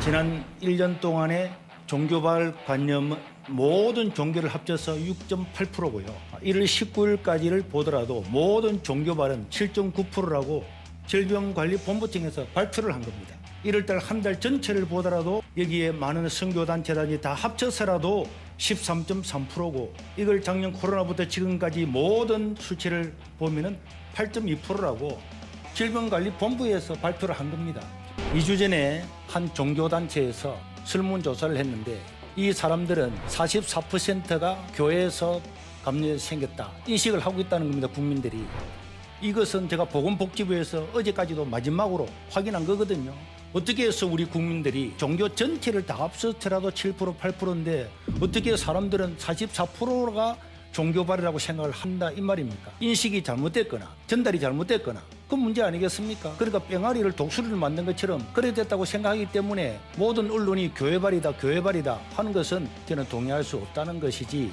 지난 1년 동안의 종교발 관념 모든 종교를 합쳐서 6.8%고요. 1월 19일까지를 보더라도 모든 종교발은 7.9%라고 질병관리본부청에서 발표를 한 겁니다. 1월달 한 달 전체를 보더라도 여기에 많은 선교단체단이 다 합쳐서라도 13.3%고 이걸 작년 코로나부터 지금까지 모든 수치를 보면은 8.2%라고 질병관리본부에서 발표를 한 겁니다. 2주 전에 한 종교단체에서 설문조사를 했는데 이 사람들은 44%가 교회에서 감염이 생겼다 인식을 하고 있다는 겁니다. 국민들이. 이것은 제가 보건복지부에서 어제까지도 마지막으로 확인한 거거든요. 어떻게 해서 우리 국민들이 종교 전체를 다 합쳐서라도 7% 8%인데 어떻게 사람들은 44%가 종교발이라고 생각을 한다 이 말입니까? 인식이 잘못됐거나 전달이 잘못됐거나 그 문제 아니겠습니까? 그러니까 뺑아리를 독수리를 만든 것처럼 그래 됐다고 생각하기 때문에 모든 언론이 교회발이다 하는 것은 저는 동의할 수 없다는 것이지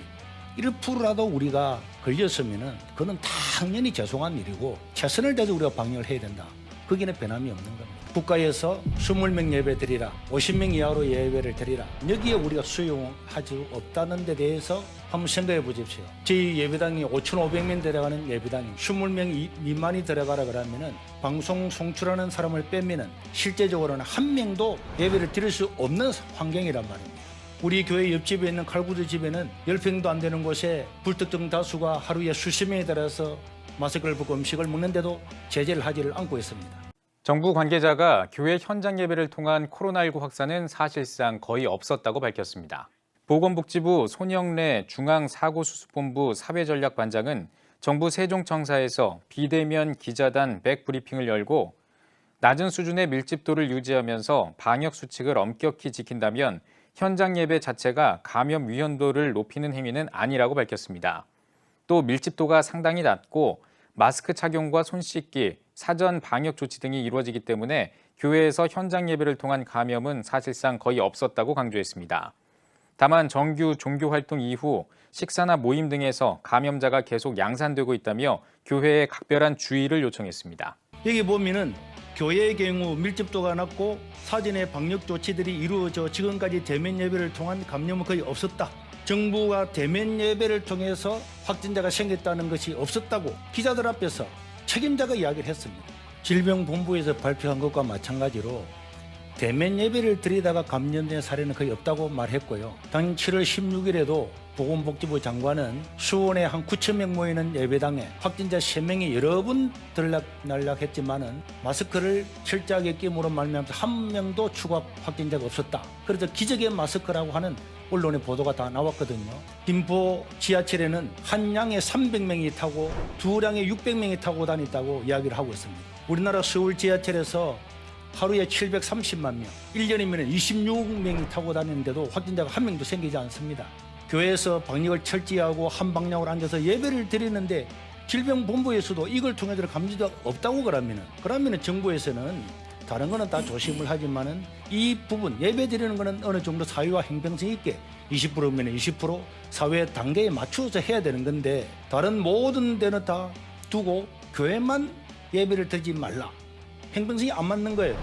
1%라도 우리가 걸렸으면은 그건 당연히 죄송한 일이고 최선을 다해서 우리가 방역을 해야 된다. 거기는 변함이 없는 겁니다. 국가에서 20명 예배 드리라, 50명 이하로 예배를 드리라. 여기에 우리가 수용할 수 없다는 데 대해서 한번 생각해 보십시오. 저희 예배당이 5,500명 들어가는 예배당이 20명 미만이 들어가라 그러면은 방송 송출하는 사람을 빼면은 실제적으로는 한 명도 예배를 드릴 수 없는 환경이란 말입니다. 우리 교회 옆집에 있는 칼구두 집에는 10평도 안 되는 곳에 불특정 다수가 하루에 수십 명에 들어서 마스크를 벗고 음식을 먹는데도 제재를 하지를 않고 있습니다. 정부 관계자가 교회 현장 예배를 통한 코로나19 확산은 사실상 거의 없었다고 밝혔습니다. 보건복지부 손영래 중앙사고수습본부 사회전략반장은 정부 세종청사에서 비대면 기자단 백브리핑을 열고 낮은 수준의 밀집도를 유지하면서 방역 수칙을 엄격히 지킨다면 현장 예배 자체가 감염 위험도를 높이는 행위는 아니라고 밝혔습니다. 또 밀집도가 상당히 낮고 마스크 착용과 손 씻기, 사전 방역 조치 등이 이루어지기 때문에 교회에서 현장 예배를 통한 감염은 사실상 거의 없었다고 강조했습니다. 다만 정규 종교 활동 이후 식사나 모임 등에서 감염자가 계속 양산되고 있다며 교회에 각별한 주의를 요청했습니다. 여기 보면은 교회의 경우 밀집도가 낮고 사전에 방역 조치들이 이루어져 지금까지 대면 예배를 통한 감염은 거의 없었다. 정부가 대면 예배를 통해서 확진자가 생겼다는 것이 없었다고 기자들 앞에서 책임자가 이야기를 했습니다. 질병본부에서 발표한 것과 마찬가지로 대면 예배를 드리다가 감염된 사례는 거의 없다고 말했고요. 당년 7월 16일에도 보건복지부 장관은 수원에 한 9,000명 모이는 예배당에 확진자 3명이 여러 번 들락날락했지만은 마스크를 철저하게 끼므로 말미암아서 한 명도 추가 확진자가 없었다. 그래서 기적의 마스크라고 하는 언론의 보도가 다 나왔거든요. 김포 지하철에는 한 량에 300명이 타고 두 량에 600명이 타고 다녔다고 이야기를 하고 있습니다. 우리나라 서울 지하철에서 하루에 730만 명, 1년이면 26명이 타고 다니는데도 확진자가 한 명도 생기지 않습니다. 교회에서 방역을 철저히 하고 한 방향으로 앉아서 예배를 드리는데 질병본부에서도 이걸 통해서 감염자가 없다고 그러면은 정부에서는 다른 거는 다 조심을 하지만은 이 부분 예배 드리는 거는 어느 정도 사회와 형평성 있게 20%면 20% 사회 단계에 맞추어서 해야 되는 건데 다른 모든 데는 다 두고 교회만 예배를 드리지 말라. 형평성이 안 맞는 거예요.